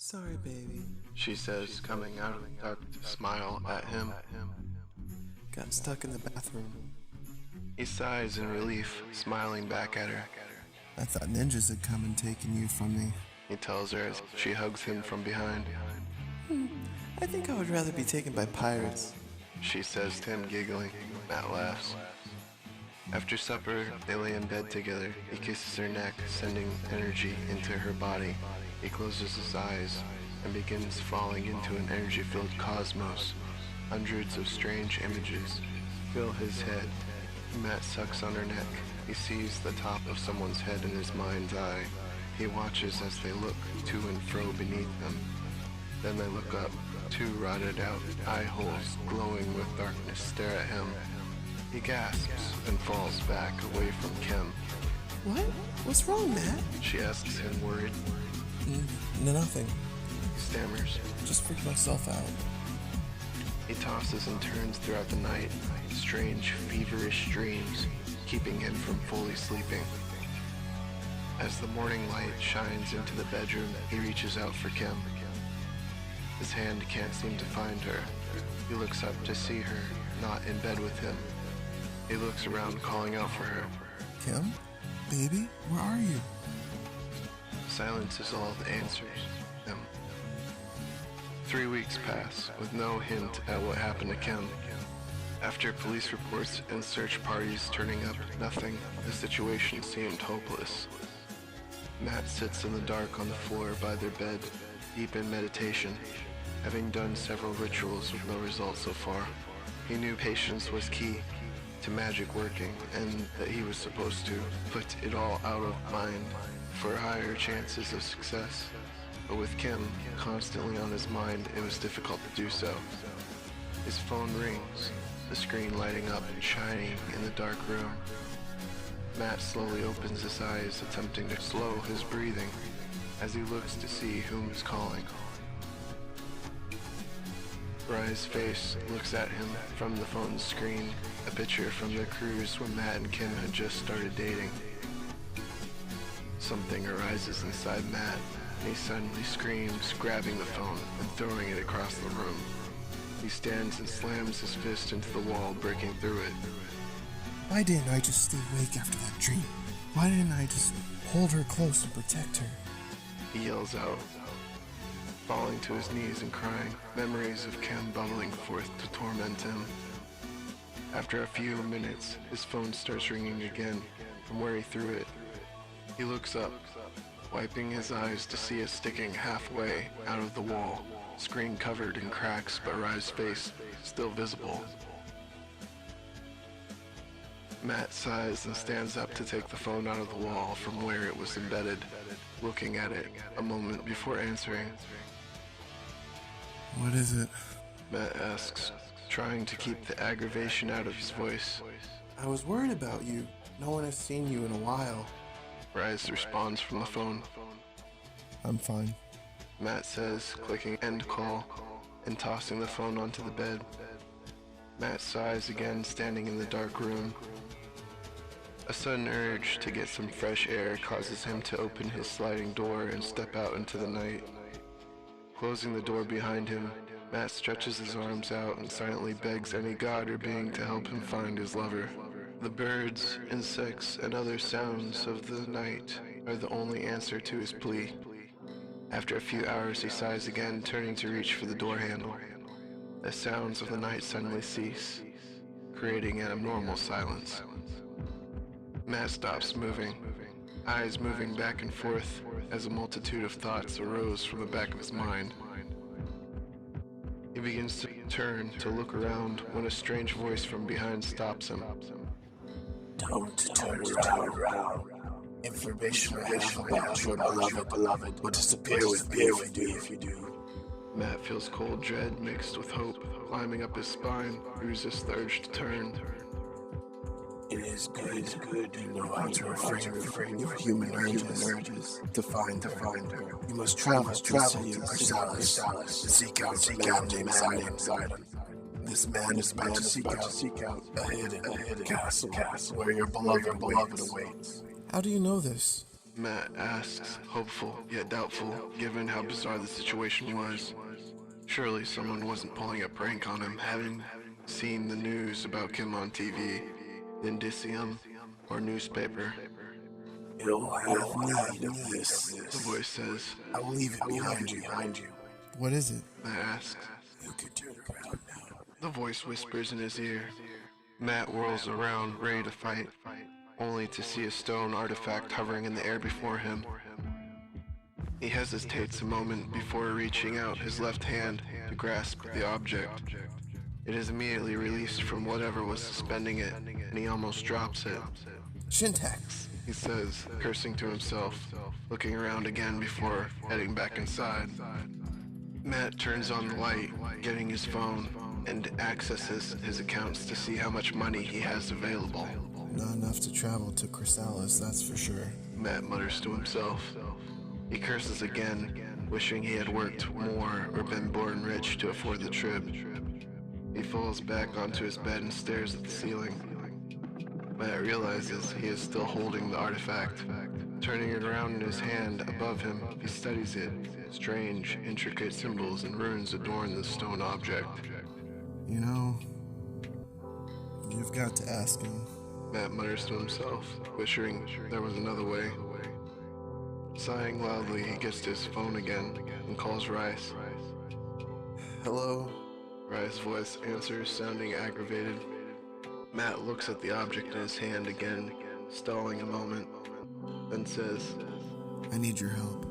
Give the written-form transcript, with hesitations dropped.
Sorry, baby. she says, coming out of the dark to smile at him. Got stuck in the bathroom. He sighs in relief, smiling back at her. I thought ninjas had come and taken you from me. He tells her as she hugs him from behind. I think I would rather be taken by pirates. She says to him, giggling. Matt laughs. After supper, they lay in bed together. He kisses her neck, sending energy into her body. He closes his eyes and begins falling into an energy-filled cosmos. Hundreds of strange images fill his head. Matt sucks on her neck. He sees the top of someone's head in his mind's eye. He watches as they look to and fro beneath them. Then they look up. Two rotted out eye holes glowing with darkness stare at him. He gasps and falls back away from Kim. What? What's wrong, Matt? She asks him, worried. Nothing. He stammers. Just freaked myself out. He tosses and turns throughout the night, strange, feverish dreams, keeping him from fully sleeping. As the morning light shines into the bedroom, he reaches out for Kim. His hand can't seem to find her. He looks up to see her, not in bed with him. He looks around, calling out for her. Kim? Baby? Where are you? Silence is all that answers him. 3 weeks pass, with no hint at what happened to Kim. After police reports and search parties turning up nothing, the situation seemed hopeless. Matt sits in the dark on the floor by their bed, deep in meditation, having done several rituals with no result so far. He knew patience was key to magic working, and that he was supposed to put it all out of mind for higher chances of success. But with Kim constantly on his mind, it was difficult to do so. His phone rings, the screen lighting up and shining in the dark room. Matt slowly opens his eyes, attempting to slow his breathing as he looks to see whom is calling. Rye's face looks at him from the phone's screen, a picture from their cruise when Matt and Kim had just started dating. Something arises inside Matt, and he suddenly screams, grabbing the phone and throwing it across the room. He stands and slams his fist into the wall, breaking through it. Why didn't I just stay awake after that dream? Why didn't I just hold her close and protect her? He yells out, falling to his knees and crying, memories of Kim bubbling forth to torment him. After a few minutes, his phone starts ringing again from where he threw it. He looks up, wiping his eyes to see it sticking halfway out of the wall, screen covered in cracks but Rye's face still visible. Matt sighs and stands up to take the phone out of the wall from where it was embedded, looking at it a moment before answering. What is it? Matt asks, trying to keep the aggravation out of his voice. I was worried about you. No one has seen you in a while. Rise responds from the phone. I'm fine. Matt says, clicking end call and tossing the phone onto the bed. Matt sighs again, standing in the dark room. A sudden urge to get some fresh air causes him to open his sliding door and step out into the night. Closing the door behind him, Matt stretches his arms out and silently begs any god or being to help him find his lover. The birds, insects, and other sounds of the night are the only answer to his plea. After a few hours, he sighs again, turning to reach for the door handle. The sounds of the night suddenly cease, creating an abnormal silence. Matt stops moving, eyes moving back and forth as a multitude of thoughts arose from the back of his mind. He begins to turn to look around when a strange voice from behind stops him. Don't turn around. Information I have about your beloved will disappear with me if you do. Matt feels cold dread mixed with hope climbing up his spine. He resists the urge to turn. It is good to know how to refrain your human urges to find her. You must travel to Chrysalis to seek out a man named Zidon. This man is about to seek out a hidden castle where your beloved awaits. How do you know this? Matt asks, hopeful yet doubtful, given how bizarre the situation was. Surely someone wasn't pulling a prank on him, having seen the news about Kim on TV, the Indicium, or newspaper. You'll have need of this. The voice says. I'll leave it behind you. What is it? Matt asks. You can turn around now. The voice whispers in his ear. Matt whirls around, ready to fight, only to see a stone artifact hovering in the air before him. He hesitates a moment before reaching out his left hand to grasp the object. It is immediately released from whatever was suspending it, and he almost drops it. Shintax. He says, cursing to himself, looking around again before heading back inside. Matt turns on the light, getting his phone, and accesses his accounts to see how much money he has available. Not enough to travel to Chrysalis, that's for sure. Matt mutters to himself. He curses again, wishing he had worked more or been born rich to afford the trip. He falls back onto his bed and stares at the ceiling. Matt realizes he is still holding the artifact. Turning it around in his hand above him, he studies it. Strange, intricate symbols and runes adorn the stone object. You know, you've got to ask him. Matt mutters to himself, wishing there was another way. Sighing loudly, he gets to his phone again and calls Rice. Hello? Rice's voice answers, sounding aggravated. Matt looks at the object in his hand again, stalling a moment, then says, I need your help.